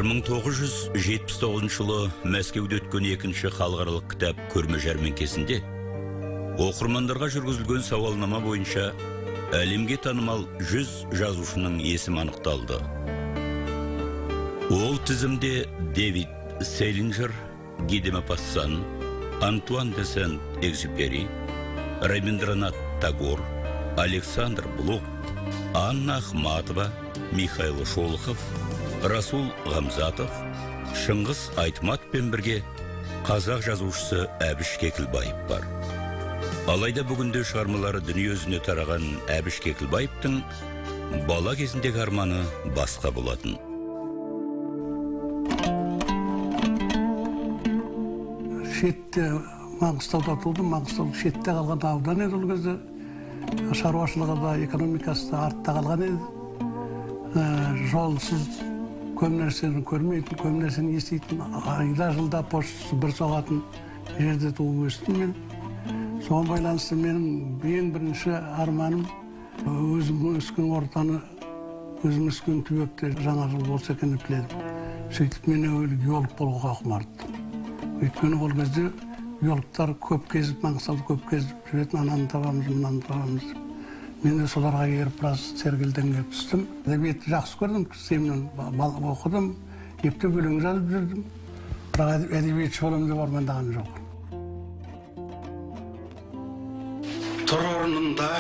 1979 жылы Мәскеуде өткен екінші халықаралық кітап көрме жәрмеңкесінде оқырмандарға жүргізілген сауалнама бойынша әлемге танымал 100 жазушының есімі анықталды. Ол тізімде Дэвид Селлинджер, Ги де Мопассан, Антуан де Сент-Экзюпери, Рабиндранат Тагор, Александр Блок, Анна Ахматова, Михаил Шолохов, Расул Ғамзатов, Шыңғыс Айтматовпен бірге қазақ жазушысы Әбіш Кекілбаев бар. Алайда бүгінде шығармалары дүниежүзіне тараған Әбіш Кекілбаевтың бала кезіндегі арманы басқа болатын. Шетте Маңғыстауда тудым, Маңғыстау шетте қалған аудан еді ол кезде. Шаруашылығы да, экономикасы да артта қалған еді. Жолсыз көп нәрсені көрмейтін, көп нәрсені естейтін, айда жылда поштасы бір соғатын жерде туып өстім мен. Соған байланысты менің ең бірінші арманым өзім өскен ортаны, өзім өскен түбекте жаңа жыл болса екен деп тіледім. Сөйтіп мен геолог болуға құмартты. Өйткені ол кезде геологтар көп кезіп, Маңғыстауды көп кезіп жүретін, ананы табамыз, мынаны табамыз. Мен де соларға еріп біраз сергелденге түстім. Әдебиетті жақсы көрдім, семнен оқыдым, ептеп өлең жазып жүрдім. Бірақ әдебиетші боламын деп армандаған жоқ. Тұр орнында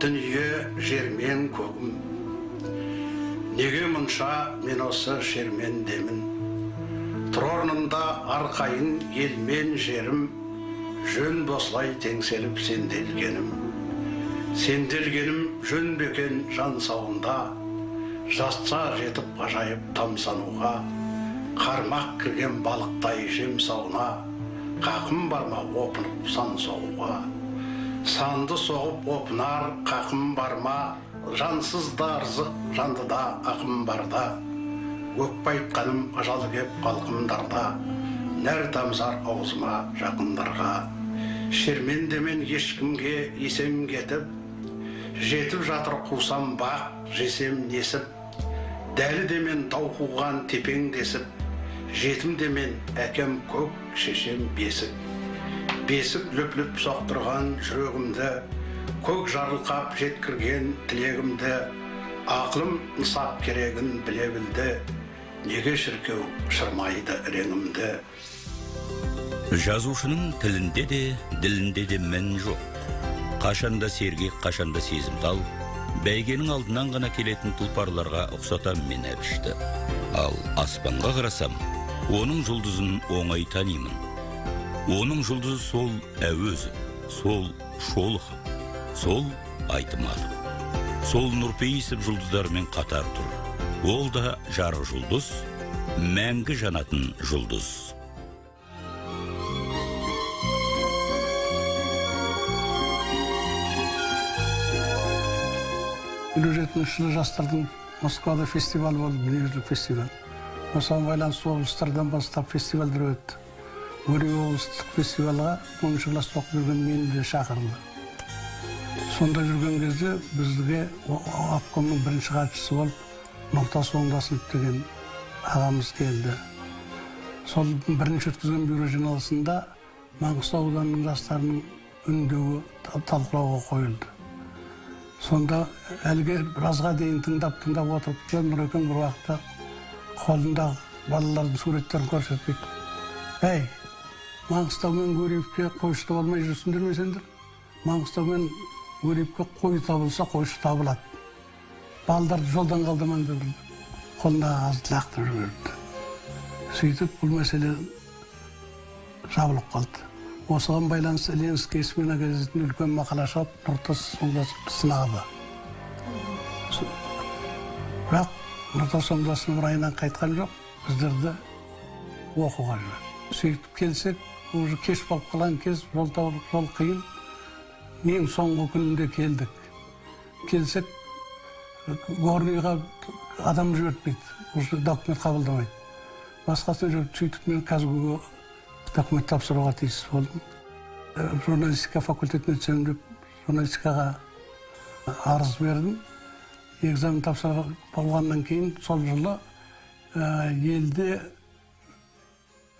дүние жермен көгім. Неге мұнша мен осы шермен демін. Тұр орнында арқайын елмен жерім. Жөн босылай теңселіп сенделгенім. Сенделгенім жөн бекен жан сауында, жасца жетіп ғажайып тамсануға, қармақ кірген балықтай жем сауына, қақым барма опынып сан соғуға. Санды соғып опынар қақым барма, жансыз да ырзық жанды да ақым барда. Өкпайтқаным ажал кеп қалқымдарда, нәр тамзар аузыма жақындарға. Шермендемен ешкімге есем кетіп, жетіп жатыр қусам бақ, жесем несіп, дәлі демен дау қуған тепең десіп, жетім демен әкем көк, шешем бесік. Бесік löp-löp соқтырған жүрегімді, көк жарылқап жеткірген тілегімді, ақылым нысап керегін біле білді, неге шіркеу шырмайды реңімді. Жазушының тілінде де, ділінде де мән жоқ. Қашанда сергек, қашанда сезімтал, бәйгенің алдынан ғана келетін тұлпарларға ұқсатам мен Әбішті. Ал аспанға қарасам, оның жұлдызын оңай танимын. Оның жұлдызы сол Әуезов, сол Шолохов, сол Айтматов. Сол Нұрпейісов жұлдыздармен қатар тұр. Ол да жарық жұлдыз, мәңгі жанатын жұлдыз. 57 жылы жастардың Москвада фестиваль болды, дүниежүзілік фестиваль. Осыған байланысты облыстардан бастап фестивальдер өтті. Өре облыстық фестивальға 10-шы класста оқып жүрген мені де шақырды. Сонда жүрген кезде бізге обкомның бірінші хатшысы болып Нұртас Оңдасынов деген ағамыз келді. Сол бірінші өткізген бюро жиналысында Маңғыстау ауданының жастарының үндеуі талқылауға қойылды. Сонда әлгі біразға дейін тыңдап отырып, Нұрекең бір уақытта қолындағы балалардың суреттерін көрсетпейді. Әй, Маңғыстау мен Гурьевке қойшы болмай жүрсіңдер ме сендер? Маңғыстау мен Гурьевке қой табылса, қойшы табылады. Балдарды жолдан қалдырмаңдар деп қолындағы азды лақтырып жіберді. Сөйтіп, бұл мәселе жабылып қалды. Осыған байланысты Ленинский смена газетінде үлкен мақала шығып, Нұртас Оңдасовты сынады. Бірақ Нұртас Оңдасов райынан қайтқан жоқ, біздерді оқуға жүреді. Сөйтіп келсек, уже кеш болып қалған кез, жол қиын. Ең соңғы күнінде келдік. Келсек, горныйға адам жібертпейді, уже документ қабылдамайды. Басқасына жүріп, сөйтіп мен Казгуға документ тапсыруға тиіс болдым. Журналистика факультетіне түсемін деп, журналистикаға арыз бердім. Экзамен тапсырып болғаннан кейін сол жылы елде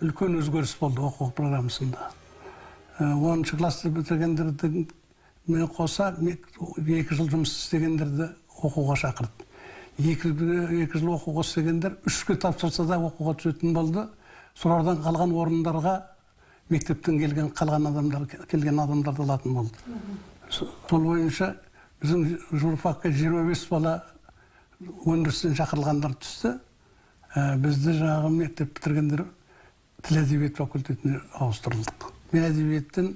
үлкен өзгеріс болды оқу программасында. 10 класты бітіргендерді мен қоса 2 жыл жұмыс істегендерді оқуға шақырды. 2 жыл оқуға істегендер 3-ке тапсырса да оқуға түсетін болды. Солардан қалған орындарға мектептен келген адамдарды алатын болды. Сол бойынша біздің журфакқа 25 бала өндірістен шақырылғандар түсті. Бізді жаңағы мектеп бітіргендер тіл әдебиет факультетіне ауыстырылдық. Мен әдебиеттен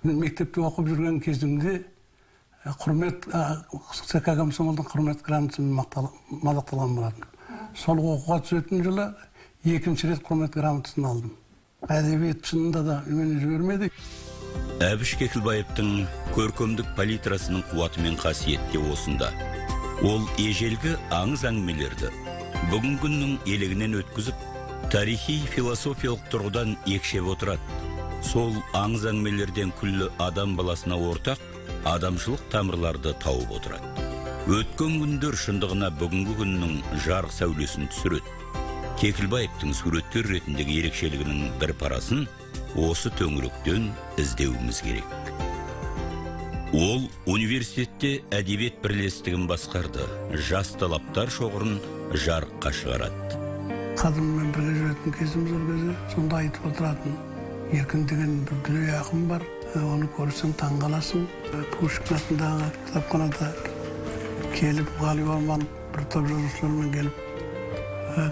мектепте оқып жүрген кезімде құрмет ЦК комсомолдың құрмет грамотасымен мадақталған болатын. Сол оқуға түсетін жылы 2-ші рет құрмет грамотасын алдым. Әдебиет шынында да мені жібермеді. Әбіш Кекілбаевтың көркемдік палитрасының қуаты мен қасиеті осында. Ол ежелгі аңыз әңгімелерді бүгінгі күннің елегінен өткізіп, тарихи философиялық тұрғыдан екшеп отырады. Сол аңыз әңгімелерден күллі адам баласына ортақ адамшылық тамырларды тауып отырады. Өткен күндер шындығына бүгінгі күннің жарық сәулесін түсіреді. Кекілбаевтың суреттер ретіндегі ерекшелігінің бір парасын осы төңіректен іздеуіміз керек. Ол университетте әдебиет бірлестігін басқарды, жас талаптар шоғырын жарыққа шығарады. Қадыммен бірге жүретін кезіміз ол кезде сонда айтып отыратын. Еркін деген бір дүлей ақын бар, оны көрсең таңғаласың. Пушкин атындағы кітапханада келіп, ғали болман бір топ жазушылармен келіп,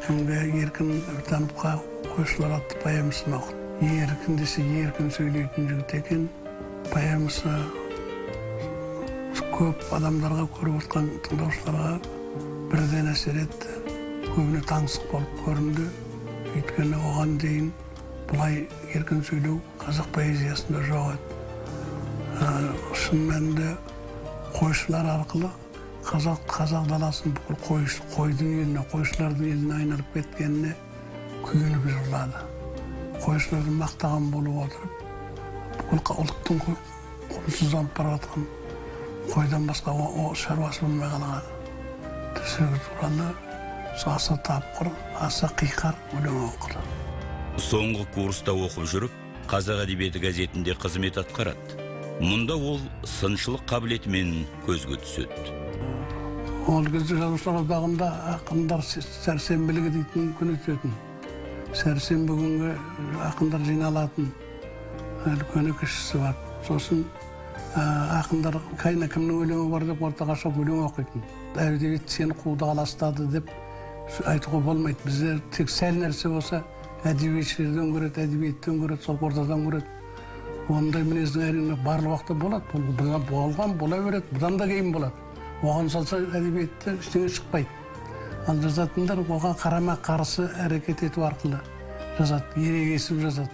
кімге еркін таныпқа қойшылар атты поэмасын оқыды. Еркін десе еркін сөйлейтін жігіт екен. Поэмасы көп адамдарға, көріп отқан тыңдаушыларға бірден әсер етті. Көбіне таңсық болып көрінді. Өйткені оған дейін бұлай еркін сөйлеу қазақ поэзиясында жоқ еді. Шын мәнінде қойшылар арқылы қазақ даласын бүкіл қойдың еліне, қойшылардың еліне айналып кеткеніне күйініп жырлады. Қойшыларды мақтаған болып отырып, бүкіл ұлттың құнсызданып бара жатқан қойдан басқа шаруасы болмай қалған тіршілігі туралы аса тапқыр, аса қиқар өлең оқыды. Соңғы курста оқып жүріп, Қазақ әдебиеті газетінде қызмет атқарады. Мұнда ол сыншылық қабілетімен көзге түседі. Ол кезде жазушылар одағында ақындар сәрсенбілігі дейтін күн өтетін. Сәрсенбі күнгі ақындар жиналатын үлкен кішісі бар. Сосын ақындар қайна кімнің өлеңі бар деп ортаға шығып өлең оқитын. Әдебиет сені қуды аластады деп айтуға болмайды. Біздер тек сәл нәрсе болса әдебиетшілерден көреді, әдебиеттен көреді, сол ортадан көреді. Ондай мінездің әрине барлық уақытта болады. Болған, бола береді, бұдан да кейін болады. Оған салса әдебиетте ештеңе шықпайды. Ал жазатындар оған қарама қарсы әрекет ету арқылы жазады, ерегесіп жазады.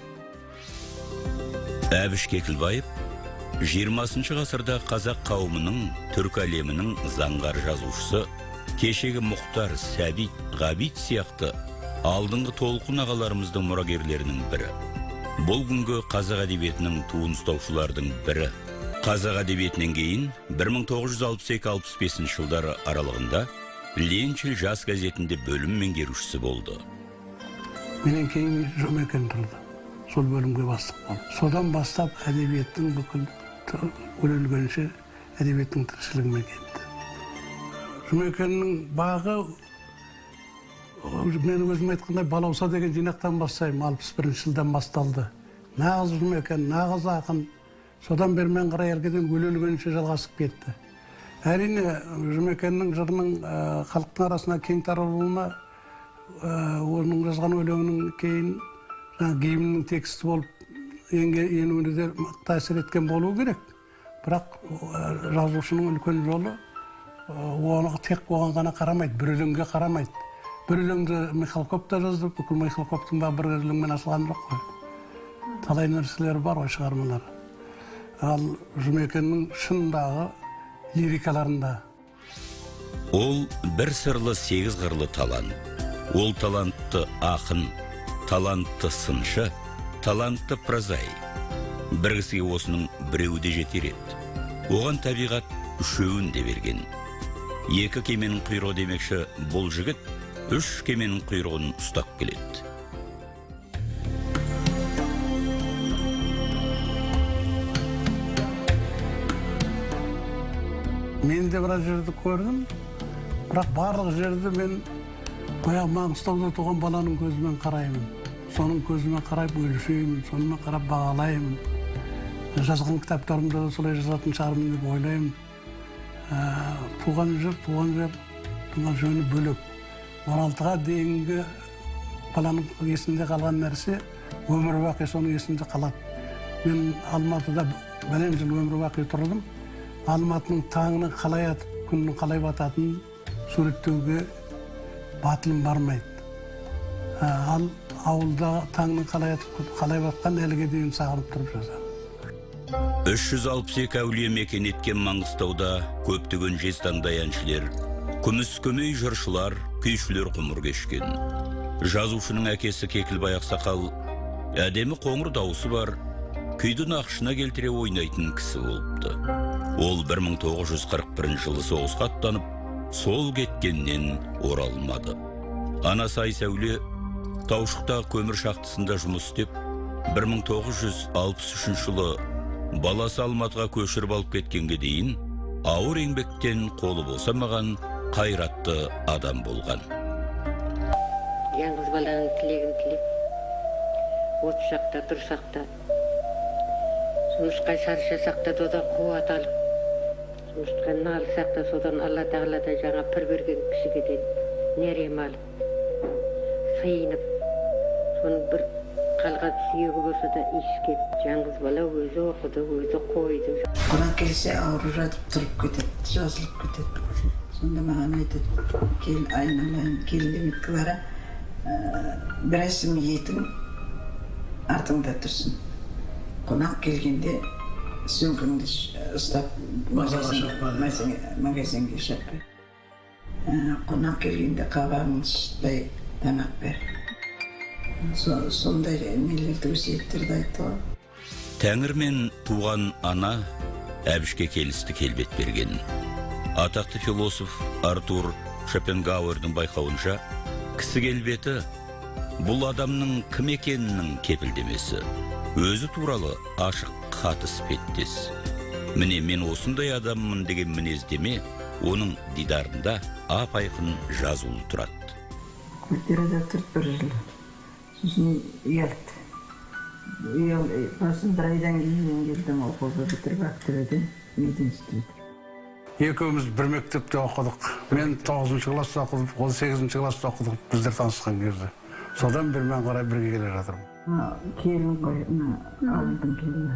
Әбіш Кекілбаев 20 ғасырда қазақ қауымының, түркі әлемінің заңғар жазушысы, кешегі Мұхтар, Сәбит, Ғабит сияқты алдыңғы толқын ағаларымыздың мұрагерлерінің бірі. Бұл күнгі қазақ әдебиетінің туын ұстаушылардың бірі. Қазақ әдебиетінен кейін 1962-65 жылдары аралығында Ленчіл жас газетінде бөлім меңгерушісі болды. Менен кейін Жұмекен тұрды. Сол бөлімге бастық болды. Содан бастап әдебиеттің бүкіл өлілгенше әдебиеттің тіршілігімен кетті. Жұмекеннің бағы, мен өзім айтқандай балауса деген жинақтан бастаймын, 61 жылдан басталды. Нағыз Жұмекен, нағыз ақын. Содан бері мен қарай әргеден өлілгенше жалғасып кетті. Әрине, Жұмекеннің жырының халықтың арасына кең таралуына, оның жазған өлеңінің кейін гимннің тексті болып енуіне де мықты әсер еткен болуы керек. Бірақ жазушының үлкен жолы оны тек оған ғана қарамайды, бір өлеңге қарамайды. Бір өлеңді Михалков та жазды, бүкіл Михалковтың да бір өлеңмен ашылған жоқ қой. Талай нәрселері бар ой шығармалары. Ал Жұмекеннің шындағы лирикаларында. Ол бір сырлы 8 қырлы талант. Ол талантты ақын, талантты сыншы, талантты прозаик. Бір кісіге осының біреуі де жетер еді. Оған табиғат үшеуін де берген. Екі кеменің құйрығы демекші бұл жігіт үш кеменің құйрығын ұстап келеді. Мен де біраз жерді көрдім, бірақ барлық жерді мен Маңғыстауда туған баланың көзімен қараймын. Соның көзімен қарап өлшеймін, сонымен қарап бағалаймын. Жазған кітаптарымда да солай жазатын шығармын деп ойлаймын. Туған жөні бөлек. 16-ға дейінгі баланың есінде қалған нәрсе өмір бақи соның есінде қалады. Мен Алматыда бәлен жыл өмір бақи тұрдым. Алматының таңының қалай атып, күннің қалай бататынын суреттеуге батылым бармайды. Ал ауылда таңның қалай атып, қалай батқан әліге дейін сағынып тұрып жазамын. 362 әулие мекен еткен Маңғыстауда көптеген жезтаңдай әншілер, күміс көмей жыршылар, күйшілер ғұмыр кешкен. Жазушының әкесі Кекілбай Ақсақал әдемі қоңыр дауысы бар, күйді нақышына келтіре ойнайтын кісі болыпты. Ол 1941 жылы соғысқа аттанып, сол кеткеннен оралмады. Анасы Айсәуле Таушықтағы көмір шахтасында жұмыс істеп, 1963 жылы баласы Алматыға көшіріп алып кеткенге дейін ауыр еңбектен қолы босамаған қайратты адам болған. Яңғыз баланың тілегін тілеп, от шақта, тұрсақта, жұмысқа шаршасақта додан қуат алып, жұмысқа налысақта содан Алла Тағалада жаңа пір берген кісіге де нерем алып, сыйынып, соның бір қалған сүйегі болса да иіскеп, жаңғыз бала өзі оқыды, өзі қойды. Қонақ келсе ауырып жатып тұрып кетеді, жазылып кетеді. Сонда маған айтады, айналайын, келін Клара, бір әсім етің артыңда тұрсын. Қонақ келгенде сөмкіңді ұстап магазинге шаппай. Қонақ келгенде қабағын шытпай тамақ бер. Сондай нелерді өсиеттерді айтты ғой. Тәңірмен туған ана әбішке келісті келбет берген. Атақты философ Артур Шопенгауэрдің байқауынша, кісі келбеті бұл адамның кім екенінің кепілдемесі. Өзі туралы ашық хат іспеттес. Міне мен осындай адаммын деген мінездеме оның дидарында ап-айқын жазулы тұрады. Квартирада тұрып бір жыл. Сосын ұялды. Басын бір айдан кейін келдім, оқуға бітіріп Ақтөбеден мединститут. Екеуміз бір мектепте оқыдық. Мен 9-шы класста оқыдым, ол 8-шы класста оқыдық, біздер танысқан кезде. Содан бір мен қарай бірге келе жатырмын. Келін ғой, ауылдың келіні.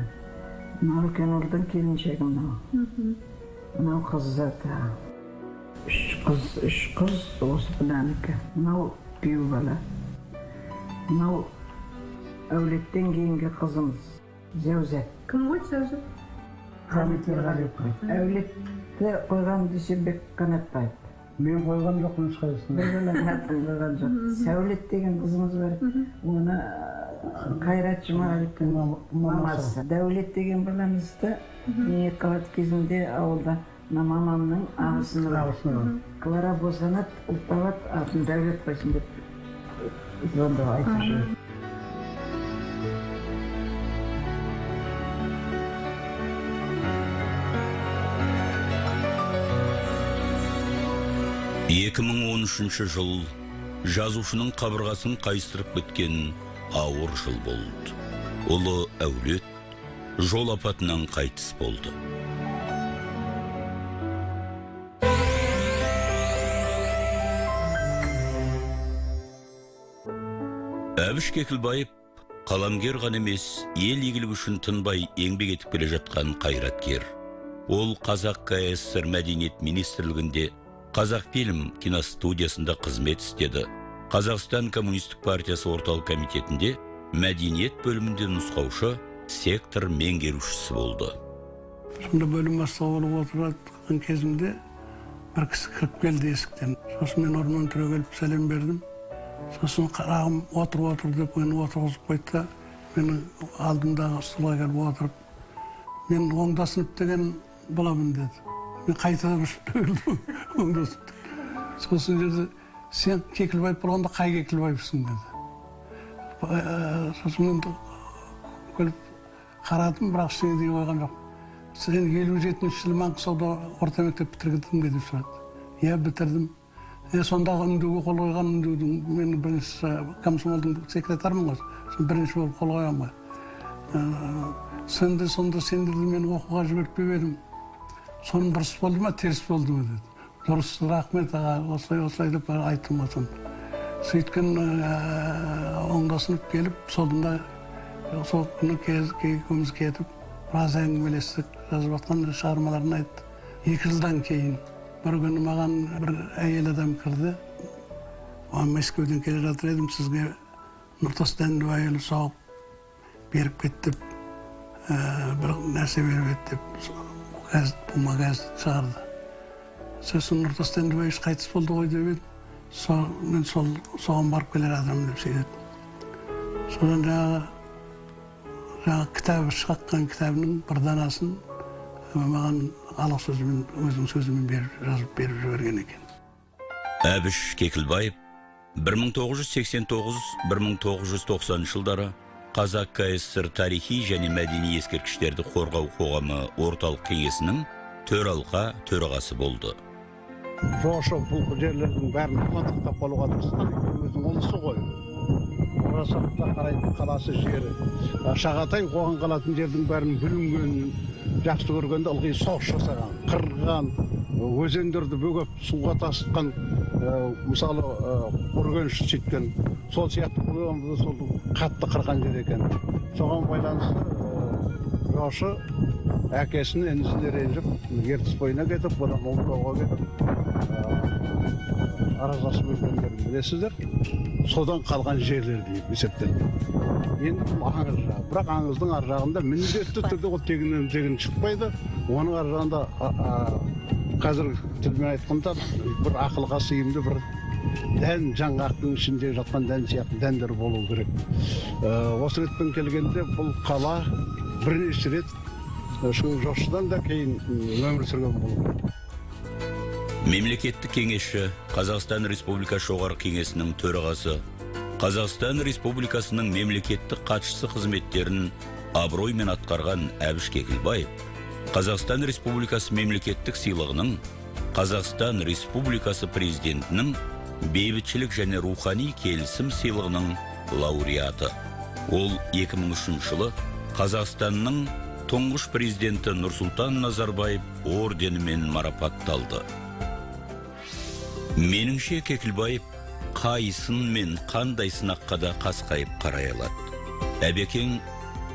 Үлкен ұлдың келіншегі мынау. Мынау қыз заты. Үш қыз, осы бұнанікі. Мынау күйеу бала. Мынау әулеттен кейінгі қызымыз, Зәузәт. Кім ғой Зәузәт? Хамит Ерғалиев. Әулетті қойған Дүйсенбек Қанатбаев. Мен қойған жоқ ешқайсысын. Бір бала атын қойған жоқ. Сәулет деген қызымыз бар. Оны Қайрат Жұмағалиевтің мамасы. Дәулет деген баламызды ниет қабат кезінде ауылда мамамның ағысыны бар. Клара босанат, ұлтабат атын Дәулет қойсын деп звондап айтып жүр. жыл жазушының қабырғасын қайыстырып кеткен ауыр жыл болды. Ұлы әулет жол апатынан қайтыс болды. Әбіш Кекілбаев қаламгер ғана емес, ел игілігі үшін тынбай еңбек етіп келе жатқан қайраткер. Ол Қазақ КСР мәдениет министрлігінде Қазақфильм киностудиясында қызмет істеді. Қазақстан Коммунистік партиясы орталық комитетінде мәдениет бөлімінде нұсқаушы, сектор меңгерушісі болды. Сонда бөлім бастығы болып отырған кезімде бір кісі кіріп келді есіктен. Сосын мен орнынан түрегеліп сәлем бердім. Сосын қарағым отыр деп мені отырғызып қойды. Менің алдымдағы столға келіп отырып, мен оңда сынып деген боламын деді. Мен қайтадан түрегелдім, оңда сынып. Сосын деді, сен Кекілбаев болғанда қай Кекілбаевсың деді. Сосын мен күліп қарадым, бірақ ештеңе дей қойған жоқ. Сен 57-ші жылы Маңғыстауда орта мектеп бітірдің бе деп сұрады. Иә, бітірдім. Сондағы үндеуге қол қойған үндеудің, мен бірінші комсомолдың секретарымын ғой, бірінші болып қол қойған ғой. Сонда сендерді мен оқуға жібертпеп едім. Соның дұрыс болды ма, теріс болды ма деді. Дұрыс, рахмет аға, осылай деп айттым ғой сонда. Сөйткен оңдасынып келіп, солында сол күні екеуміз кетіп, біраз әңгімелестік, жазып жатқан шығармаларын айтты. 2 жылдан кейін бір күні маған бір әйел адам кірді. Мәскеуден келе жатыр едім, сізге Нұртас Дәндібайұлы соғып беріп кетіп, бір нәрсе беріп еді деп, бума газет шығарды. Сосын Нұртас Дәндібайұлы қайтыс болды ғой деп еді. Мен соған барып келер адамын деп сөйледі. Содан жаңағы кітабы шыққан кітабының бір данасын маған алық сөзімен, өзінің сөзімен жазып беріп жіберген екен. Әбіш Кекілбаев 1989-1990 жылдары Қазақ КСР тарихи және мәдени ескерткіштерді қорғау қоғамы орталық кеңесінің төралқа төрағасы болды. Жошы бұл жерлердің бәрін қандықтап қалуға тырысқан өзінің ұлысы ғой. Орасақта қарайтын қаласы жері. Шағатай оған қалатын жердің бәрін бүлінген, жақсы көргенде ылғи соғыс жасаған, қырған, өзендерді бөгеп суға тасытқан, мысалы үргеніш сөйткен, сол сияқты қойғанды сол қатты қырған жер екен. Соған байланысты Жошы әкесін інісіне ренжіп, ертіс бойына кетіп, бұдан Ұлытауға кетіп, араздасып өлгендерін білесіздер. Содан қалған жерлер деп есептелді. Енді бұл аңыз жағы. Бірақ аңыздың ар жағында міндетті түрде ол тегіннен шықпайды. Оның ар жағында қазіргі тілмен айтқанда бір ақылға сыйымды бір дән, жаңғақтың ішінде жатқан дән сияқты дәндер болу керек. Осы ретпен келгенде бұл қала бірнеше рет Жошыдан да кейін өмір сүрген болу. Мемлекеттік кеңесші, Қазақстан Республикасы жоғары кеңесінің төрағасы, Қазақстан Республикасының мемлекеттік хатшысы қызметтерін абыроймен атқарған Әбіш Кекілбаев, Қазақстан Республикасы мемлекеттік сыйлығының, Қазақстан Республикасы президентінің бейбітшілік және рухани келісім сыйлығының лауреаты. Ол 2003 жылы Қазақстанның тұңғыш президенті Нұрсұлтан Назарбаев орденімен марапатталды. Меніңше Кекілбаев қайсын мен қандай сынаққа да қасқайып қарай алады. Әбекең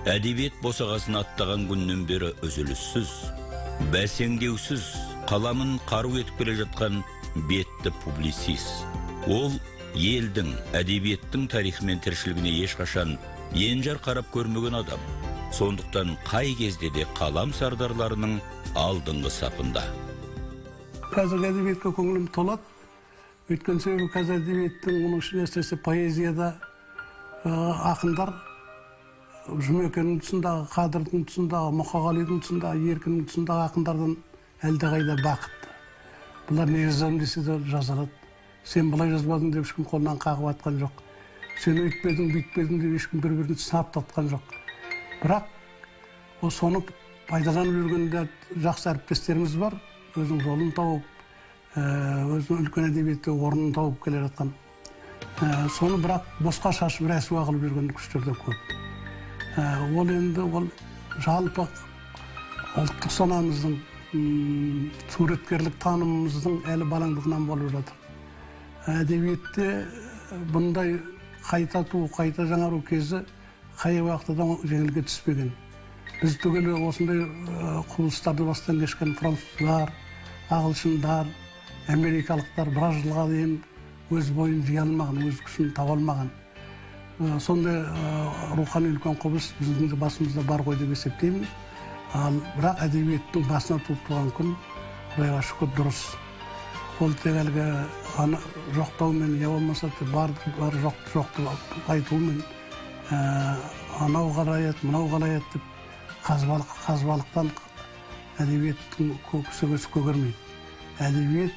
әдебиет босағасын аттаған күннен бері үзіліссіз, бәсеңдеусіз, қаламын қару етіп келе жатқан бетті публицист. Ол елдің, әдебиеттің тарихы мен тіршілігіне ешқашан енжар қарап көрмеген адам. Сондықтан қай кезде де қалам сардарларының алдыңғы сапында. Қазір әдебиетке көңілім толады. Өйткені себебі қазір әдебиеттің оның ішінде әсіресе поэзияда ақындар Жұмекеннің тұсындағы, Қадырдың тұсындағы, Мұқағалидың тұсындағы, Еркіннің тұсындағы ақындардан әлдеқайда бақытты. Бұлар не жазамын десе де жазылады. Сен бұлай жазбадың деп ешкім қолынан қағып атқан жоқ. Сен өйтпедің, бүйтпедің деп ешкім бір-бірін сынап татқан жоқ. Бірақ соны пайдаланып жүргенде жақсы әріптестеріміз бар, өзінің жолын тауып, өзінің үлкен әдебиетте орнын тауып келе жатқан. Соны бірақ босқа шашып рәсуа қылып жүрген күштер де көп. Ол енді жалпы ұлттық санамыздың, суреткерлік танымымыздың әлі балаңдығынан болып жатыр. Әдебиетте бұндай қайта туу, қайта жаңару кезі қай уақытта да жеңілге түспеген. Біз түгелі осындай құбылыстарды бастан кешкен француздар, ағылшындар, америкалықтар біраз жылға дейін өз бойын жия алмаған, өз күшін таба алмаған. Сондай рухани үлкен құбылыс біздің басымызда бар ғой деп есептеймін. Ал бірақ әдебиеттің басына туып тұрған күн Құдайға шүкір дұрыс. Ол тек әлгі жоқтаумен, я болмаса бар жоқты айтумен анау қалай еді, мынау қалай еді деп қазбалықтан әдебиеттің сөзі көгермейді. Әдебиет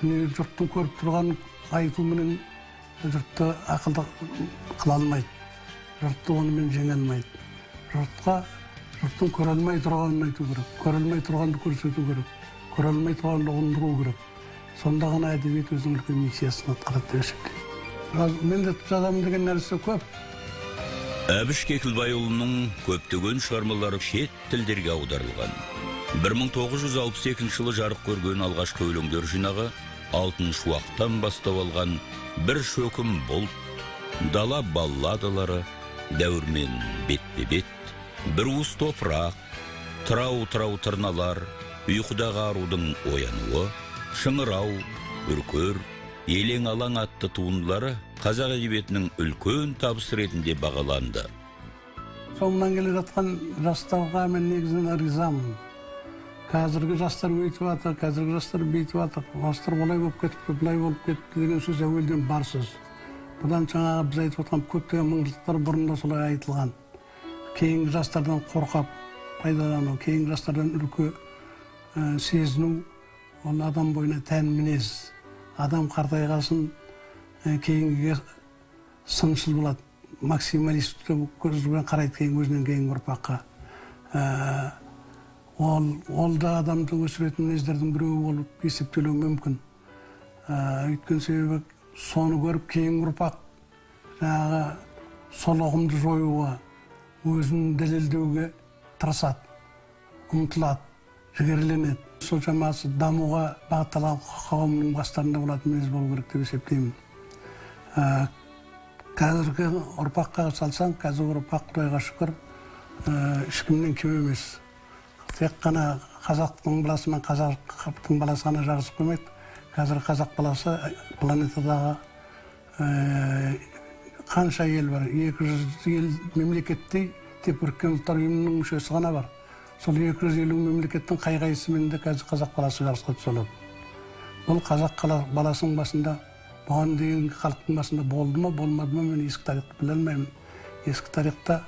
жұрттың көріп тұрған айту менен жұртты ақылды қыла алмайды. Жұртты онымен жеңе алмайды. Жұрттың көре алмай тұрғанын айту керек. Көре алмай тұрғанды көрсету керек. Көре алмай тұрғанды ұғындыру керек. Сонда ғана әдебиет өзінің үлкен миссиясын атқарады деп есептеймін. Менде жазамын деген нәрсе көп. Әбіш Кекілбайұлының көптеген шығармалары шет тілдерге аударылған. 1962 жылы жарық көрген алғашқы өлеңдер жинағы алтын шуақтан бастап алған бір шөкім бұлт, дала балладалары, дәуірмен бетпе-бет, бір уыс топырақ, тырау-тырау тырналар, ұйқыдағы арудың оянуы, шыңырау, үркөр, елең алаң атты туындылары қазақ әдебиетінің үлкен табысы ретінде бағаланды. Соңынан келе жатқан жастарға мен негізінен ризамын. Қазіргі жастар өйтіп жатыр, қазіргі жастар бүйтіп жатыр. Жастар олай болып кетіпті, былай болып кетті деген сөз әуелден бар сөз. Бұдан жаңағы біз айтып отқан көптеген мұңдылықтар бұрында солай айтылған. Кейінгі жастардан қорқап пайдалану, кейінгі жастардан үлгі сезіну, ол адам бойына тән мінез. Адам қартайғасын кейінгіге сыншыл болады, максималист көзбен қарайды кейін өзінен кейінгі ұрпаққа. Ол да адамды өсіретін мінездердің біреуі болып есептелуі мүмкін. Өйткен себебі соны көріп кейінгі ұрпақ жаңағы сол ұғымды жоюға, өзін дәлелдеуге тырысады, ұмтылады, жігерленеді. Сол шамасы дамуға бағытталған қауымның бастарында болатын мінез болу керек деп есептеймін. Қазіргі ұрпаққа салсаң, қазіргі ұрпақ Құдайға шүкір ешкімнен кем емес. Тек қана қазақтың баласы мен қазақтың баласы ғана жарысып қоймайды. Қазір қазақ баласы планетадағы қанша ел бар? 200 ел мемлекеттей тек біріккен ұлттар ұйымының мүшесі ғана бар. Сол 250 мемлекеттің қай-қайсымен де қазір қазақ баласы жарысқа түсе алады. Бұл қазақ баласының басында, бұған дейінгі халықтың басында болды ма, болмады ма, мен ескі тарихты біле алмаймын. Ескі тарихта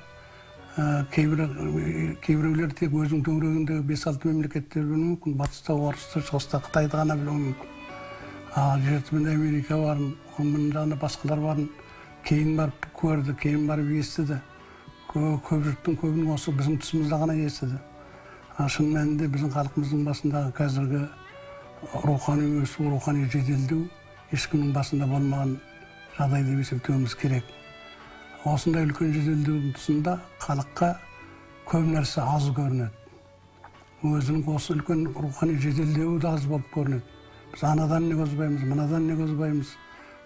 кейбіреулер тек өзінің төңірегіндегі 5-6 мемлекеттер білуі мүмкін. Батыста, орыста, шығыста, Қытайды ғана білуі мүмкін. Жетімен Америка барын, оның жағында басқалар барын, кейін барып көрді, кейін барып естіді. Көп жұрттың көбінің осы біздің тұсымызда ғана естіді. Шын мәнінде біздің халқымыздың басындағы қазіргі рухани өсу, рухани жеделдеу ешкімнің басында болмаған жағдай деп есептеуіміз керек. Осындай үлкен жеделдеудің тұсында халыққа көп нәрсе аз көрінеді. Өзінің осы үлкен рухани жеделдеуі да аз болып көрінеді. Біз анадан не көзбаймыз, мынадан не көзбаймыз.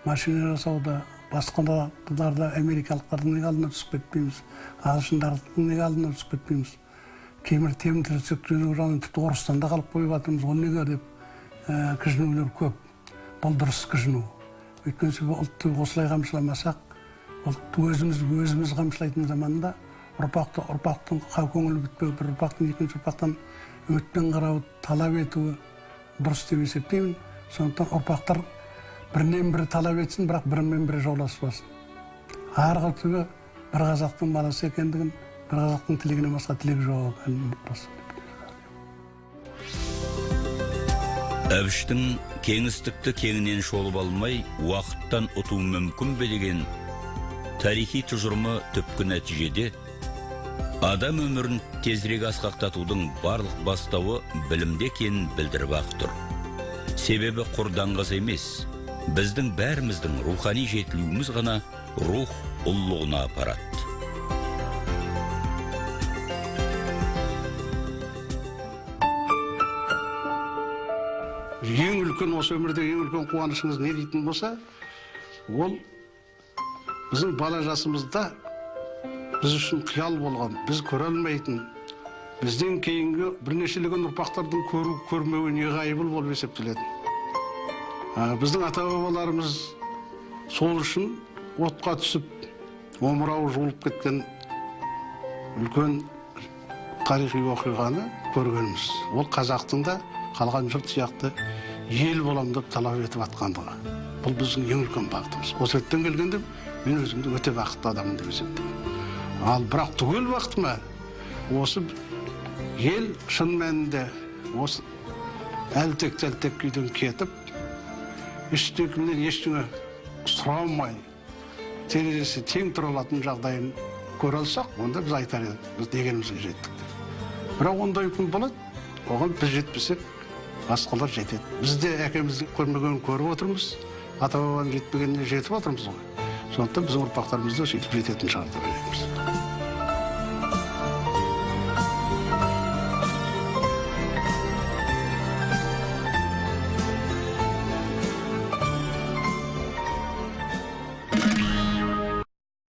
Машина жасауда, басқаларда америкалықтардың неге алдына түсіп кетпейміз, ағылшындардың неге алдына түсіп кетпейміз. Кейбір темір-терсек жағынан тіпті Орыстанда қалып қойып жатырмыз, ол неге деп кіжінулер көп. Бұл дұрыс кіжіну. Өйткені себебі ұлтты осылай қамшыламасақ, ұлтты өзіміз қамшылайтын заманда ұрпақтың көңілі бітпеу, бір ұрпақтың екінші ұрпақтан өтпен қарауы, талап етуі дұрыс деп есептеймін. Сондықтан ұрпақтар бірінен бірі талап етсін, бірақ бірімен бірі жауласпасын. Арғы түбі бір қазақтың баласы екендігін, бір қазақтың тілегінен басқа тілек жоқ екенін ұмытпасын. Әбіштің кеңістікті кеңінен шолып алмай, уақыттан ұту мүмкін бе деген тарихи тұжырымы түпкі нәтижеде адам өмірін тезірек асқақтатудың барлық бастауы білімде екенін білдіріп-ақ тұр. Себебі құр даңғаз емес, біздің бәріміздің рухани жетілуіміз ғана рух ұлылығына апарады. Ең үлкен осы өмірде ең үлкен қуанышыңыз не дейтін болса, ол біздің бала жасымызда біз үшін қиял болған, біз көре алмайтын, бізден кейінгі бірнешелеген ұрпақтардың көрмеуі неғайбыл болып есептеледі. Біздің ата-бабаларымыз сол үшін отқа түсіп, омырауы жуылып кеткен үлкен тарихи оқиғаны көргеніміз. Ол қазақтың да қалған жұрт сияқты ел болам деп талап етіп атқандығы. Бұл біздің ең үлкен бақытымыз. Осы еттен келгенде мен өзімді өте бақытты адамын деп есептеймін. Ал бірақ түгел бақыт ма? Осы ел шын мәнінде осы әлтек күйден кетіп, ешкімнен ештеңе сұрамай терезесі тең тұра алатын жағдайын көре алсақ, онда біз айтар едік, біз дегенімізге жеттік деп. Бірақ ондай күн болады, оған біз жетпесек, басқалар жетеді. Біз де әкеміздің көрмегенін көріп отырмыз, ата-бабаның жетпегеніне жетіп отырмыз ғой. Сондықтан біздің ұрпақтарымыз да сөйтіп жететін шығар деп ойлаймыз.